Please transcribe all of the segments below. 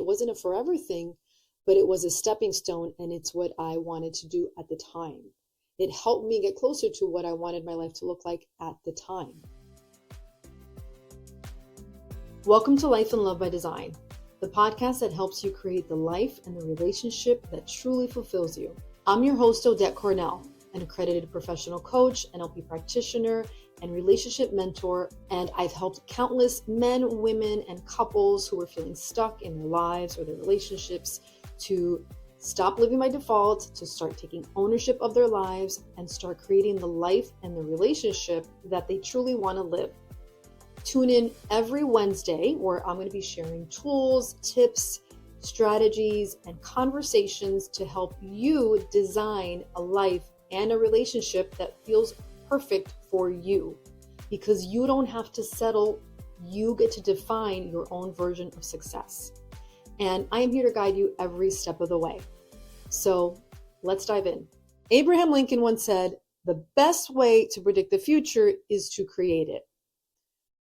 wasn't a forever thing, but it was a stepping stone, and it's what I wanted to do at the time. It helped me get closer to what I wanted my life to look like at the time. Welcome to Life and Love by Design, the podcast that helps you create the life and the relationship that truly fulfills you. I'm your host, Odette Coronel, an accredited professional coach, NLP practitioner, and relationship mentor, and I've helped countless men, women, and couples who are feeling stuck in their lives or their relationships to stop living by default, to start taking ownership of their lives, and start creating the life and the relationship that they truly want to live. Tune in every Wednesday where I'm going to be sharing tools, tips, strategies, and conversations to help you design a life and a relationship that feels perfect for you, because you don't have to settle. You get to define your own version of success. And I am here to guide you every step of the way. So let's dive in. Abraham Lincoln once said, "The best way to predict the future is to create it."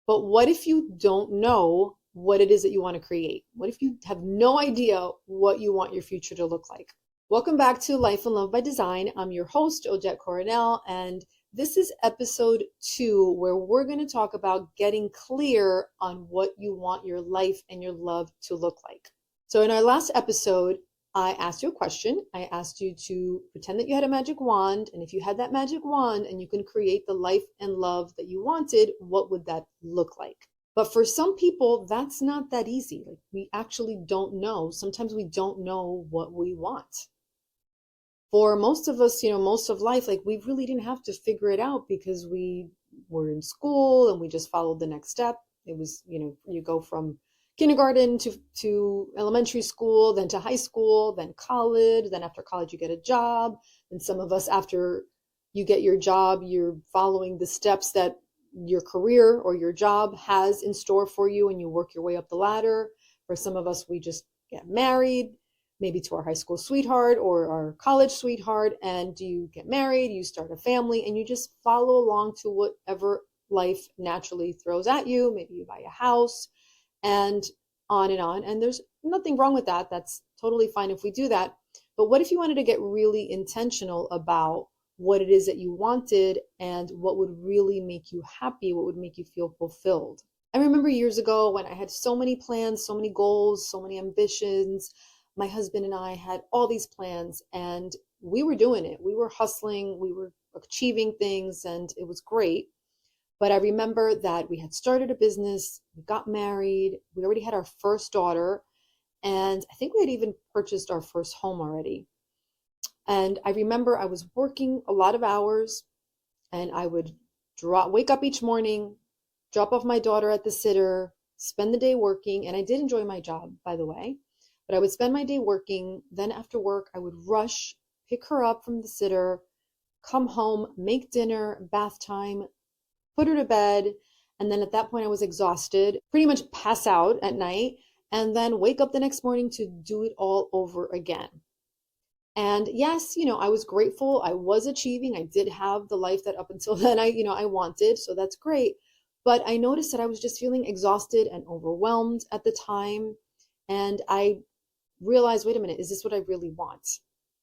But what if you don't know what it is that you want to create? What if you have no idea what you want your future to look like? Welcome back to Life and Love by Design. I'm your host, Odette Coronel, and this is episode 2, where we're going to talk about getting clear on what you want your life and your love to look like. So in our last episode, I asked you a question. I asked you to pretend that you had a magic wand, and if you had that magic wand and you can create the life and love that you wanted, what would that look like? But for some people, that's not that easy. Like, we actually don't know. Sometimes we don't know what we want. For most of us, most of life, like, we really didn't have to figure it out because we were in school and we just followed the next step. It was, you go from kindergarten to elementary school, then to high school, then college, then after college you get a job. And some of us, after you get your job, you're following the steps that your career or your job has in store for you, and you work your way up the ladder. For some of us, we just get married, maybe to our high school sweetheart or our college sweetheart, and you get married, you start a family, and you just follow along to whatever life naturally throws at you. Maybe you buy a house, and on and on. And there's nothing wrong with that. That's totally fine if we do that. But what if you wanted to get really intentional about what it is that you wanted and what would really make you happy, what would make you feel fulfilled? I remember years ago when I had so many plans, so many goals, so many ambitions. My husband and I had all these plans, and we were doing it. We were hustling, we were achieving things, and it was great. But I remember that we had started a business, we got married, we already had our first daughter, and I think we had even purchased our first home already. And I remember I was working a lot of hours, and I would wake up each morning, drop off my daughter at the sitter, spend the day working, and I did enjoy my job, by the way. But I would spend my day working. Then after work, I would rush, pick her up from the sitter, come home, make dinner, bath time, put her to bed. And then at that point, I was exhausted, pretty much pass out at night, and then wake up the next morning to do it all over again. And yes, I was grateful. I was achieving. I did have the life that up until then I wanted. So that's great. But I noticed that I was just feeling exhausted and overwhelmed at the time. And I realized, wait a minute, is this what I really want?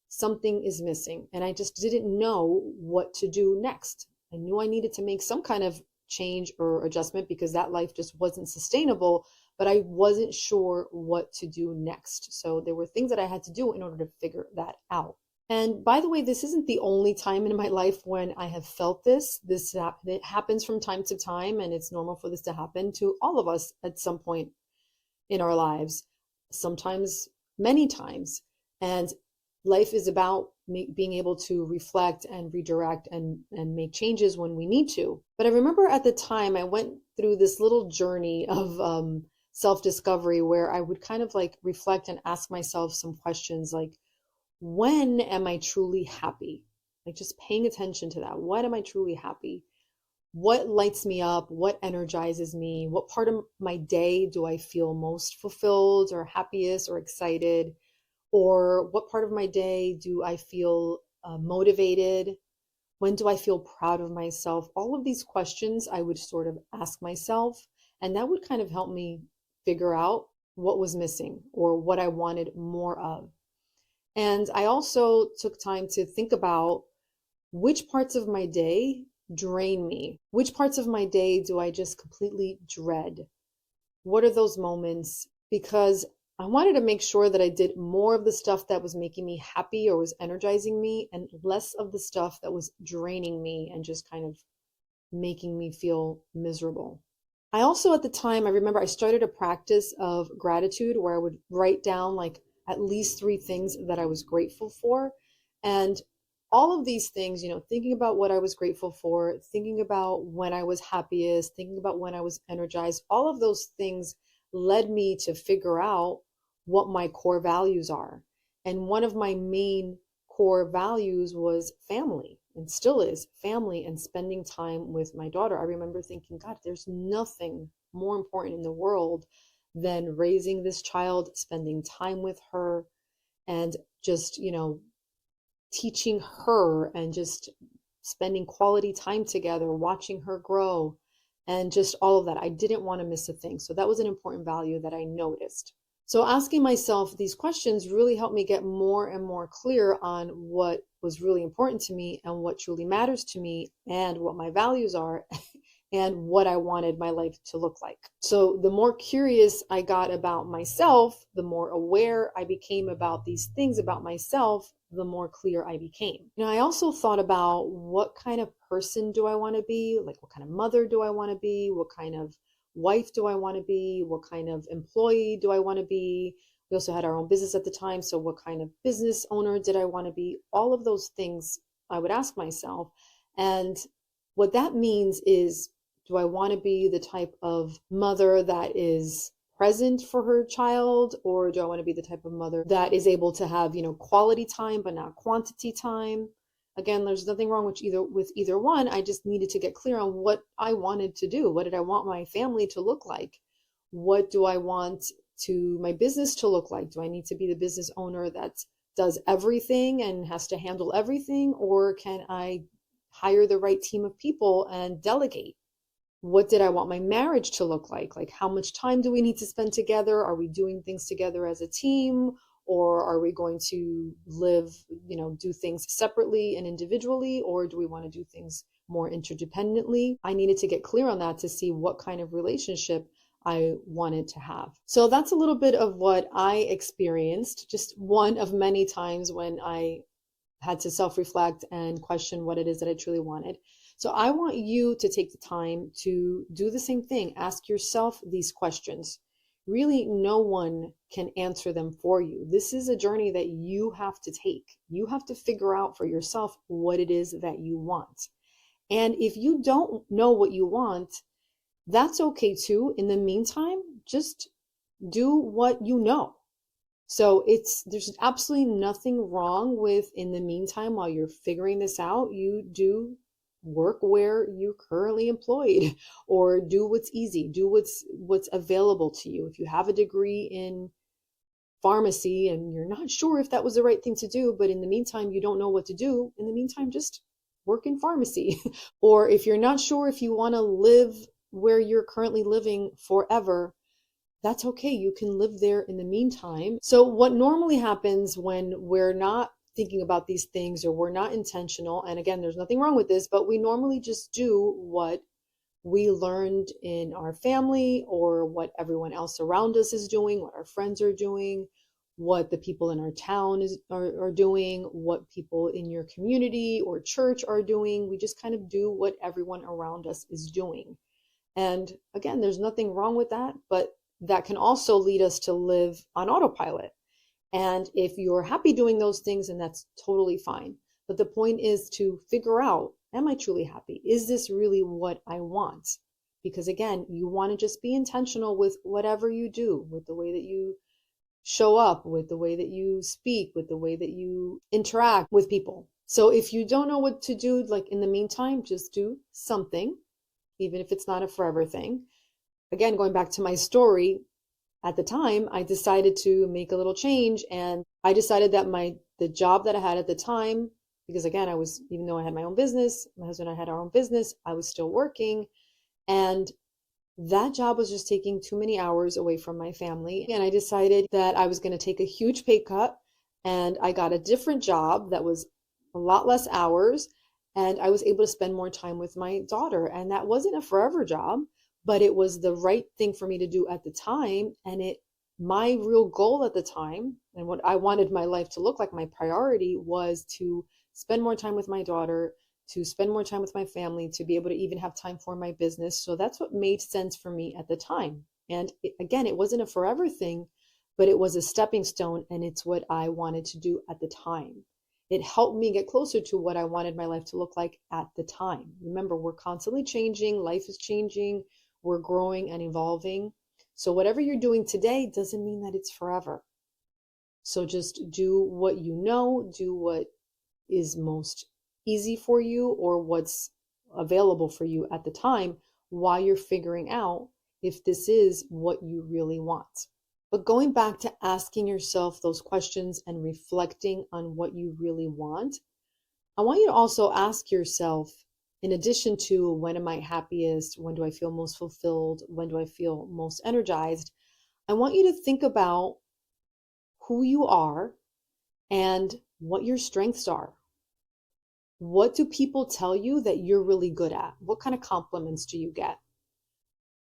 Something is missing. And I just didn't know what to do next. I knew I needed to make some kind of change or adjustment because that life just wasn't sustainable, but I wasn't sure what to do next. So there were things that I had to do in order to figure that out. And by the way, this isn't the only time in my life when I have felt this. It happens from time to time, and it's normal for this to happen to all of us at some point in our lives. Sometimes, many times. And life is about being able to reflect and redirect and make changes when we need to. But I remember at the time I went through this little journey of self-discovery where I would kind of like reflect and ask myself some questions like, when am I truly happy? Like, just paying attention to that. When am I truly happy? What lights me up? What energizes me? What part of my day do I feel most fulfilled or happiest or excited? Or what part of my day do I feel motivated? When do I feel proud of myself? All of these questions I would sort of ask myself, and that would kind of help me figure out what was missing or what I wanted more of. And I also took time to think about which parts of my day drain me. Which parts of my day do I just completely dread? What are those moments? Because I wanted to make sure that I did more of the stuff that was making me happy or was energizing me and less of the stuff that was draining me and just kind of making me feel miserable. I also, at the time, I remember I started a practice of gratitude where I would write down like at least three things that I was grateful for. And all of these things, thinking about what I was grateful for, thinking about when I was happiest, thinking about when I was energized, all of those things led me to figure out what my core values are. And one of my main core values was family and still is family and spending time with my daughter. I remember thinking, God, there's nothing more important in the world than raising this child, spending time with her, and just, teaching her and just spending quality time together, watching her grow, and just all of that. I didn't want to miss a thing. So that was an important value that I noticed. So asking myself these questions really helped me get more and more clear on what was really important to me and what truly matters to me and what my values are and what I wanted my life to look like. So the more curious I got about myself, the more aware I became about these things about myself, the more clear I became. I also thought about what kind of person do I want to be? Like, what kind of mother do I want to be? What kind of wife do I want to be? What kind of employee do I want to be? We also had our own business at the time. So what kind of business owner did I want to be? All of those things I would ask myself. And what that means is, do I want to be the type of mother that is present for her child, or do I want to be the type of mother that is able to have, quality time but not quantity time? Again, there's nothing wrong with either one. I just needed to get clear on what I wanted to do. What did I want my family to look like? What do I want my business to look like? Do I need to be the business owner that does everything and has to handle everything, or can I hire the right team of people and delegate? What did I want my marriage to look like? Like, how much time do we need to spend together? Are we doing things together as a team? Or are we going to do things separately and individually? Or do we want to do things more interdependently? I needed to get clear on that to see what kind of relationship I wanted to have. So that's a little bit of what I experienced, just one of many times when I had to self-reflect and question what it is that I truly wanted. So I want you to take the time to do the same thing. Ask yourself these questions. Really, no one can answer them for you. This is a journey that you have to take. You have to figure out for yourself what it is that you want. And if you don't know what you want, that's okay too. In the meantime, just do what you know. So there's absolutely nothing wrong with, in the meantime, while you're figuring this out, you do work where you're currently employed, or do what's easy, do what's available to you. If you have a degree in pharmacy and you're not sure if that was the right thing to do, but in the meantime, you don't know what to do, in the meantime, just work in pharmacy. Or if you're not sure if you want to live where you're currently living forever, that's okay. You can live there in the meantime. So what normally happens when we're not thinking about these things or we're not intentional, and again, there's nothing wrong with this, but we normally just do what we learned in our family or what everyone else around us is doing, what our friends are doing, what the people in our town are doing, what people in your community or church are doing. We just kind of do what everyone around us is doing. And again, there's nothing wrong with that, but that can also lead us to live on autopilot. And if you're happy doing those things, then that's totally fine. But the point is to figure out, am I truly happy? Is this really what I want? Because again, you want to just be intentional with whatever you do, with the way that you show up, with the way that you speak, with the way that you interact with people. So if you don't know what to do, like in the meantime, just do something, even if it's not a forever thing. Again, going back to my story, at the time, I decided to make a little change, and I decided that the job that I had at the time, because again, even though I had my own business, my husband and I had our own business, I was still working, and That job was just taking too many hours away from my family. And I decided that I was going to take a huge pay cut. And I got a different job that was a lot less hours. And I was able to spend more time with my daughter. And that wasn't a forever job, but it was the right thing for me to do at the time. And my real goal at the time, and what I wanted my life to look like, my priority was to spend more time with my daughter, to spend more time with my family, to be able to even have time for my business. So that's what made sense for me at the time. And again, it wasn't a forever thing, but it was a stepping stone, and it's what I wanted to do at the time. It helped me get closer to what I wanted my life to look like at the time. Remember, we're constantly changing, life is changing, we're growing and evolving. So whatever you're doing today doesn't mean that it's forever. So just do what you know, do what is most easy for you or what's available for you at the time while you're figuring out if this is what you really want. But going back to asking yourself those questions and reflecting on what you really want, I want you to also ask yourself, in addition to when am I happiest, when do I feel most fulfilled, when do I feel most energized, I want you to think about who you are and what your strengths are. What do people tell you that you're really good at? What kind of compliments do you get?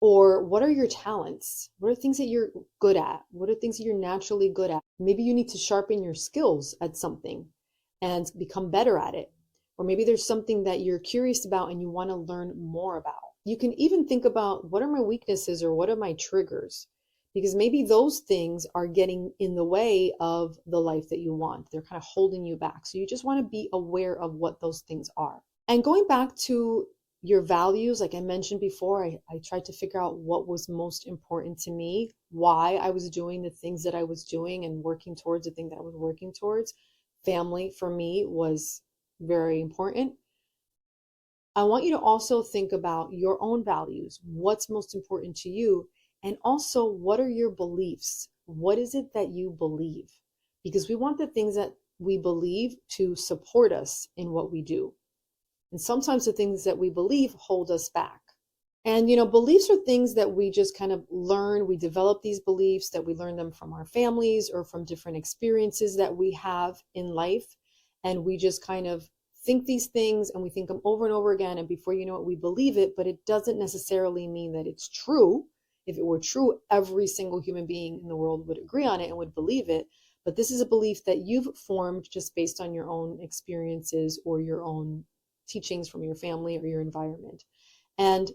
Or what are your talents? What are things that you're good at? What are things that you're naturally good at? Maybe you need to sharpen your skills at something and become better at it. Or maybe there's something that you're curious about and you want to learn more about. You can even think about, what are my weaknesses or what are my triggers? Because maybe those things are getting in the way of the life that you want. They're kind of holding you back. So you just want to be aware of what those things are. And going back to your values, like I mentioned before, I tried to figure out what was most important to me, why I was doing the things that I was doing and working towards the thing that I was working towards. Family for me was very important. I want you to also think about your own values, what's most important to you, and also what are your beliefs? What is it that you believe? Because we want the things that we believe to support us in what we do. And sometimes the things that we believe hold us back. And, beliefs are things that we just kind of learn. We develop these beliefs that we learn them from our families or from different experiences that we have in life. And we just kind of think these things and we think them over and over again. And before you know it, we believe it, but it doesn't necessarily mean that it's true. If it were true, every single human being in the world would agree on it and would believe it. But this is a belief that you've formed just based on your own experiences or your own teachings from your family or your environment. And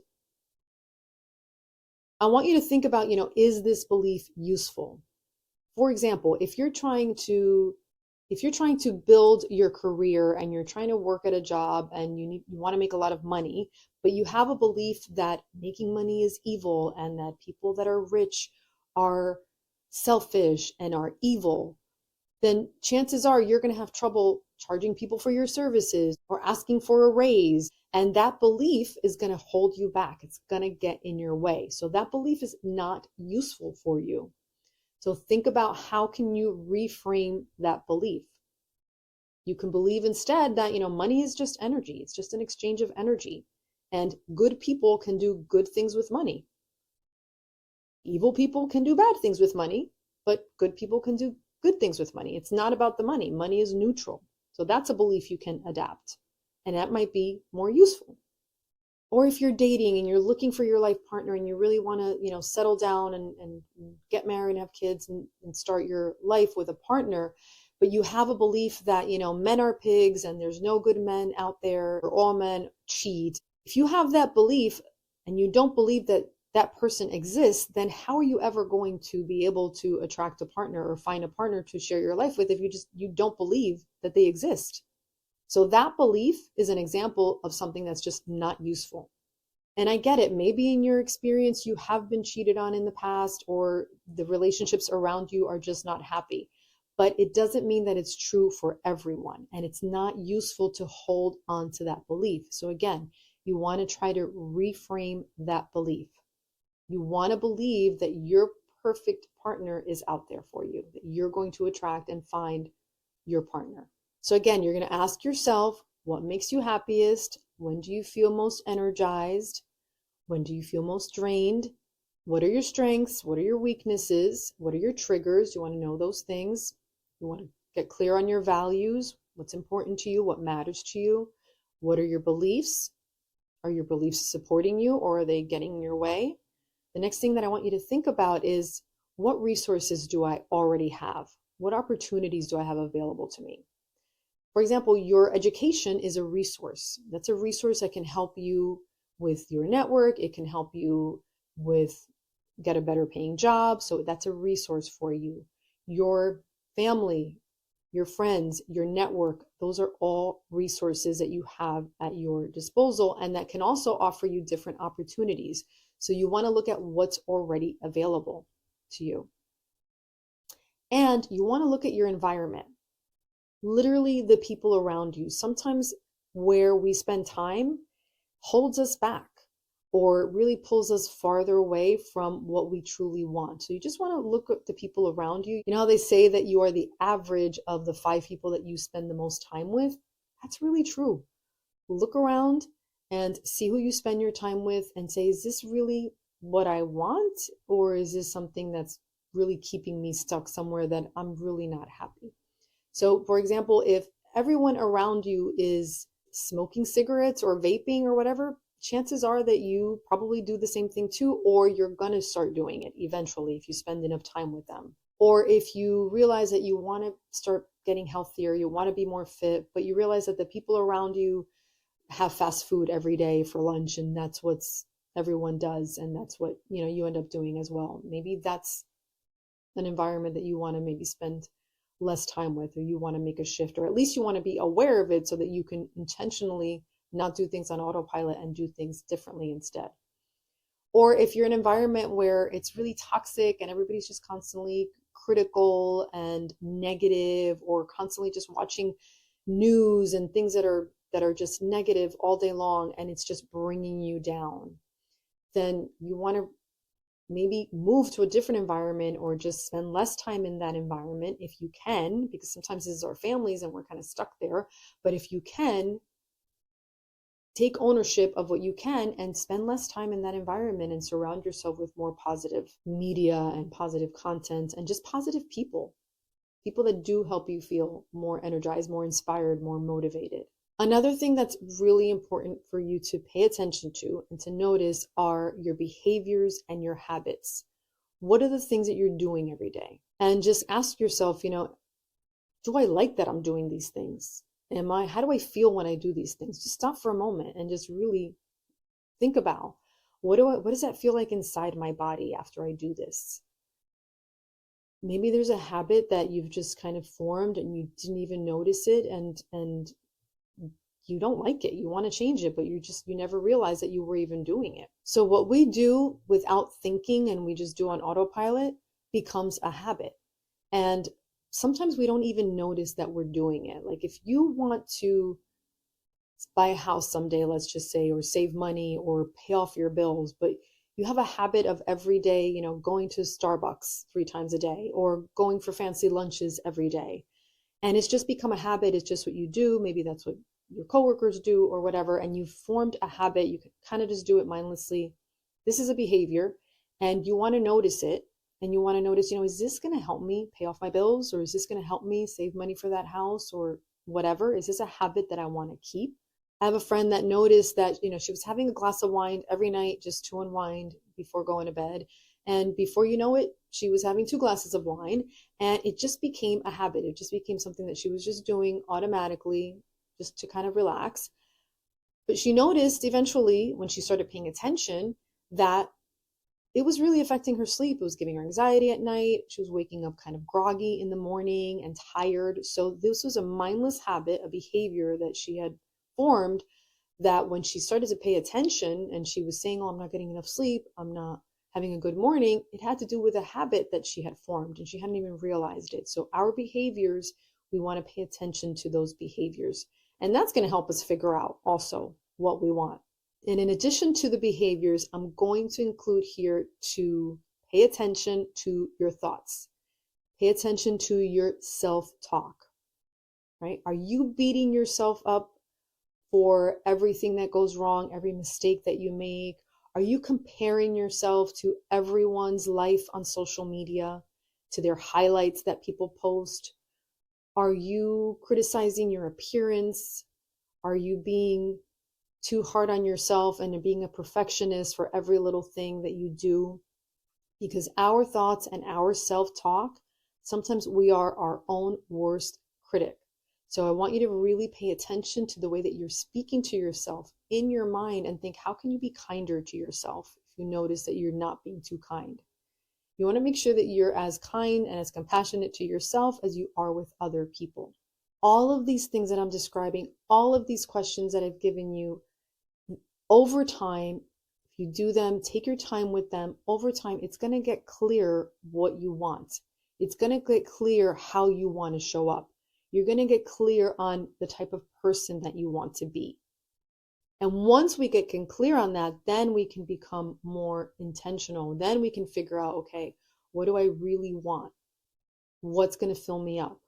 I want you to think about, is this belief useful? For example, if you're trying to build your career and you're trying to work at a job and you want to make a lot of money, but you have a belief that making money is evil and that people that are rich are selfish and are evil, then chances are you're going to have trouble charging people for your services or asking for a raise. And that belief is going to hold you back. It's going to get in your way. So that belief is not useful for you. So think about, how can you reframe that belief? You can believe instead that, money is just energy. It's just an exchange of energy. And good people can do good things with money. Evil people can do bad things with money, but good people can do good things with money. It's not about the money. Money is neutral. So that's a belief you can adapt. And that might be more useful. Or if you're dating and you're looking for your life partner and you really want to, settle down and get married and have kids and start your life with a partner, but you have a belief that, men are pigs and there's no good men out there, or all men cheat. If you have that belief and you don't believe that that person exists, then how are you ever going to be able to attract a partner or find a partner to share your life with if you don't believe that they exist? So that belief is an example of something that's just not useful. And I get it. Maybe in your experience, you have been cheated on in the past, or the relationships around you are just not happy. But it doesn't mean that it's true for everyone. And it's not useful to hold on to that belief. So again, you want to try to reframe that belief. You want to believe that your perfect partner is out there for you, that you're going to attract and find your partner. So again, you're going to ask yourself, what makes you happiest? When do you feel most energized? When do you feel most drained? What are your strengths? What are your weaknesses? What are your triggers? You want to know those things. You want to get clear on your values, what's important to you, what matters to you. What are your beliefs? Are your beliefs supporting you or are they getting in your way? The next thing that I want you to think about is, what resources do I already have? What opportunities do I have available to me? For example, your education is a resource. That's a resource that can help you with your network. It can help you with get a better paying job. So that's a resource for you. Your family, your friends, your network, those are all resources that you have at your disposal and that can also offer you different opportunities. So you want to look at what's already available to you. And you want to look at your environment. Literally the people around you. Sometimes where we spend time holds us back or really pulls us farther away from what we truly want. So you just want to look at the people around you. You know how they say that you are the average of the 5 people that you spend the most time with? That's really true. Look around and see who you spend your time with and say, is this really what I want? Or is this something that's really keeping me stuck somewhere that I'm really not happy? So, for example, if everyone around you is smoking cigarettes or vaping or whatever, chances are that you probably do the same thing too, or you're going to start doing it eventually if you spend enough time with them. Or if you realize that you want to start getting healthier, you want to be more fit, but you realize that the people around you have fast food every day for lunch and that's what everyone does and that's what, you end up doing as well. Maybe that's an environment that you want to maybe spend less time with, or you want to make a shift, or at least you want to be aware of it so that you can intentionally not do things on autopilot and do things differently instead. Or if you're in an environment where it's really toxic and everybody's just constantly critical and negative, or constantly just watching news and things that are just negative all day long and it's just bringing you down, then you want to maybe move to a different environment or just spend less time in that environment if you can, because sometimes this is our families and we're kind of stuck there. But if you can, take ownership of what you can and spend less time in that environment and surround yourself with more positive media and positive content and just positive people that do help you feel more energized, more inspired, more motivated. Another thing that's really important for you to pay attention to and to notice are your behaviors and your habits. What are the things that you're doing every day? And just ask yourself, do I like that I'm doing these things? How do I feel when I do these things? Just stop for a moment and just really think about what does that feel like inside my body after I do this? Maybe there's a habit that you've just kind of formed and you didn't even notice it and you don't like it. You want to change it, but you never realized that you were even doing it. So what we do without thinking and we just do on autopilot becomes a habit. And sometimes we don't even notice that we're doing it. Like if you want to buy a house someday, let's just say, or save money or pay off your bills, but you have a habit of every day, going to Starbucks 3 times a day or going for fancy lunches every day. And it's just become a habit. It's just what you do. Maybe that's what your coworkers do or whatever. And you've formed a habit. You can kind of just do it mindlessly. This is a behavior and you want to notice it. And you want to notice, is this going to help me pay off my bills? Or is this going to help me save money for that house or whatever? Is this a habit that I want to keep? I have a friend that noticed that, she was having a glass of wine every night just to unwind before going to bed. And before you know it, she was having 2 glasses of wine and it just became a habit. It just became something that she was just doing automatically just to kind of relax. But she noticed eventually when she started paying attention that it was really affecting her sleep. It was giving her anxiety at night. She was waking up kind of groggy in the morning and tired. So this was a mindless habit, a behavior that she had formed that when she started to pay attention and she was saying, oh, I'm not getting enough sleep, I'm not having a good morning, it had to do with a habit that she had formed and she hadn't even realized it. So our behaviors, we want to pay attention to those behaviors. And that's going to help us figure out also what we want. And in addition to the behaviors, I'm going to include here to pay attention to your thoughts. Pay attention to your self-talk, right? Are you beating yourself up for everything that goes wrong, every mistake that you make? Are you comparing yourself to everyone's life on social media, to their highlights that people post? Are you criticizing your appearance? Are you being too hard on yourself and being a perfectionist for every little thing that you do? Because our thoughts and our self-talk, sometimes we are our own worst critic. So I want you to really pay attention to the way that you're speaking to yourself in your mind and think, how can you be kinder to yourself if you notice that you're not being too kind? You want to make sure that you're as kind and as compassionate to yourself as you are with other people. All of these things that I'm describing, all of these questions that I've given you, over time, if you do them, take your time with them, over time, it's going to get clear what you want. It's going to get clear how you want to show up. You're going to get clear on the type of person that you want to be. And once we get clear on that, then we can become more intentional. Then we can figure out, okay, what do I really want? What's going to fill me up?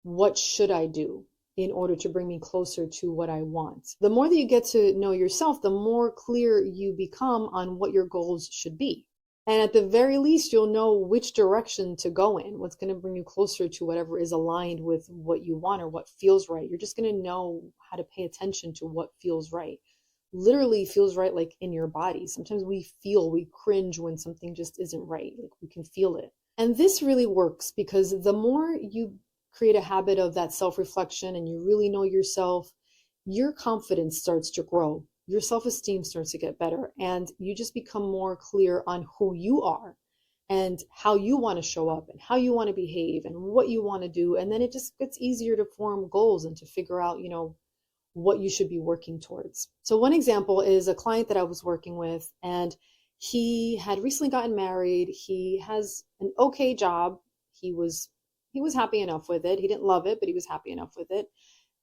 What should I do in order to bring me closer to what I want? The more that you get to know yourself, the more clear you become on what your goals should be. And at the very least, you'll know which direction to go in, what's going to bring you closer to whatever is aligned with what you want or what feels right. You're just going to know how to pay attention to what feels right. Literally feels right, like in your body. Sometimes we cringe when something just isn't right. Like we can feel it. And this really works because the more you create a habit of that self-reflection and you really know yourself, your confidence starts to grow. Your self-esteem starts to get better, and you just become more clear on who you are and how you want to show up and how you want to behave and what you want to do. And then it just gets easier to form goals and to figure out, what you should be working towards. So one example is a client that I was working with, and he had recently gotten married. He has an okay job. He was happy enough with it. He didn't love it, but he was happy enough with it.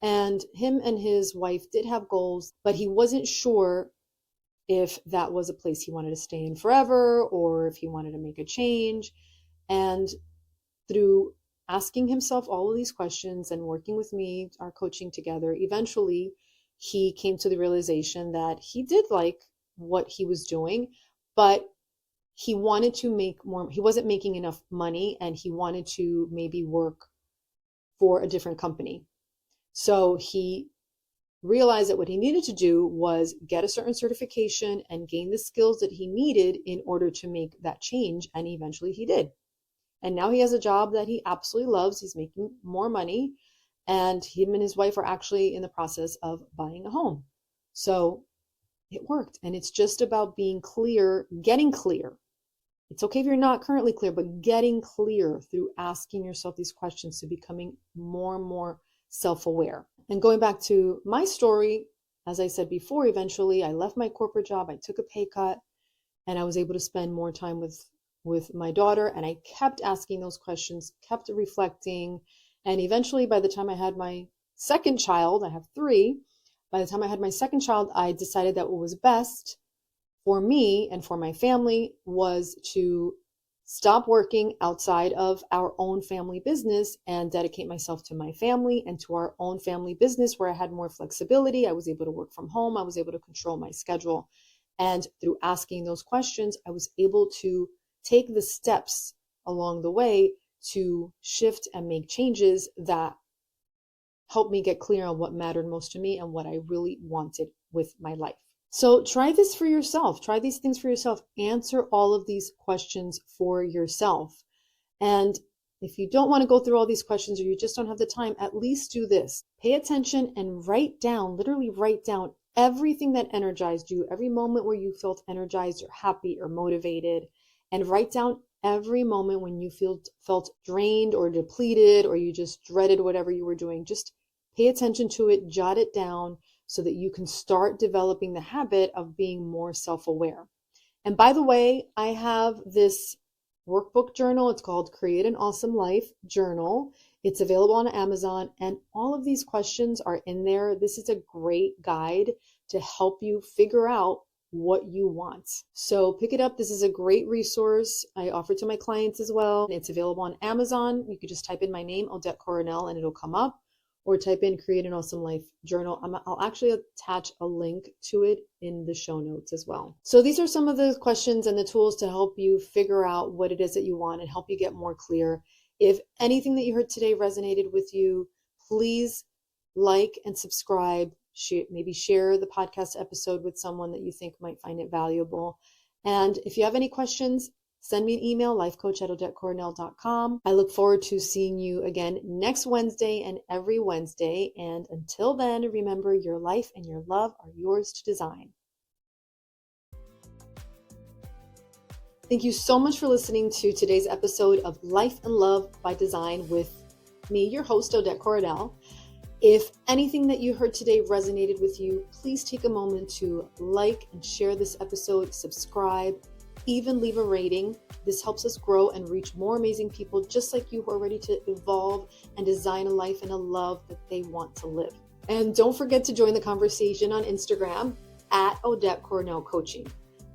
And him and his wife did have goals, but he wasn't sure if that was a place he wanted to stay in forever or if he wanted to make a change. And through asking himself all of these questions and working with me, our coaching together, eventually he came to the realization that he did like what he was doing, but he wanted to make more. He wasn't making enough money, and he wanted to maybe work for a different company. So he realized that what he needed to do was get a certain certification and gain the skills that he needed in order to make that change. And eventually he did. And now he has a job that he absolutely loves. He's making more money. And him and his wife are actually in the process of buying a home. So it worked. And it's just about being clear, getting clear. It's okay if you're not currently clear, but getting clear through asking yourself these questions to becoming more and more self-aware. And going back to my story, as I said before, eventually I left my corporate job, I took a pay cut, and I was able to spend more time with my daughter. And I kept asking those questions, kept reflecting. And eventually, by the time I had my second child, I have three, by the time I had my second child, I decided that what was best for me and for my family was to stop working outside of our own family business and dedicate myself to my family and to our own family business, where I had more flexibility. I was able to work from home. I was able to control my schedule. And through asking those questions, I was able to take the steps along the way to shift and make changes that helped me get clear on what mattered most to me and what I really wanted with my life. So try this for yourself. Try these things for yourself. Answer all of these questions for yourself. And if you don't want to go through all these questions or you just don't have the time, at least do this. Pay attention and literally write down everything that energized you, every moment where you felt energized or happy or motivated, and write down every moment when you felt drained or depleted or you just dreaded whatever you were doing. Just pay attention to it, jot it down, so that you can start developing the habit of being more self-aware. And by the way, I have this workbook journal. It's called Create an Awesome Life Journal. It's available on Amazon, and all of these questions are in there. This is a great guide to help you figure out what you want. So pick it up. This is a great resource. I offer it to my clients as well. It's available on Amazon. You could just type in my name, Odette Coronel, and it'll come up. or type in Create an Awesome Life Journal. I'll actually attach a link to it in the show notes as well. So these are some of the questions and the tools to help you figure out what it is that you want and help you get more clear. If anything that you heard today resonated with you, please like and subscribe. Maybe share the podcast episode with someone that you think might find it valuable. And if you have any questions, send me an email, lifecoach@odettecoronel.com. I look forward to seeing you again next Wednesday and every Wednesday. And until then, remember, your life and your love are yours to design. Thank you so much for listening to today's episode of Life and Love by Design with me, your host, Odette Coronel. If anything that you heard today resonated with you, please take a moment to like and share this episode, subscribe, even leave a rating. This helps us grow and reach more amazing people just like you who are ready to evolve and design a life and a love that they want to live. And don't forget to join the conversation on Instagram at Odette Coronel Coaching.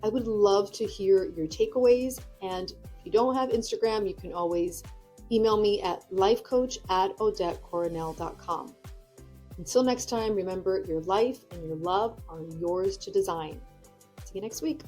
I would love to hear your takeaways. And if you don't have Instagram, you can always email me at lifecoach@odettecoronel.com. Until next time, remember, your life and your love are yours to design. See you next week.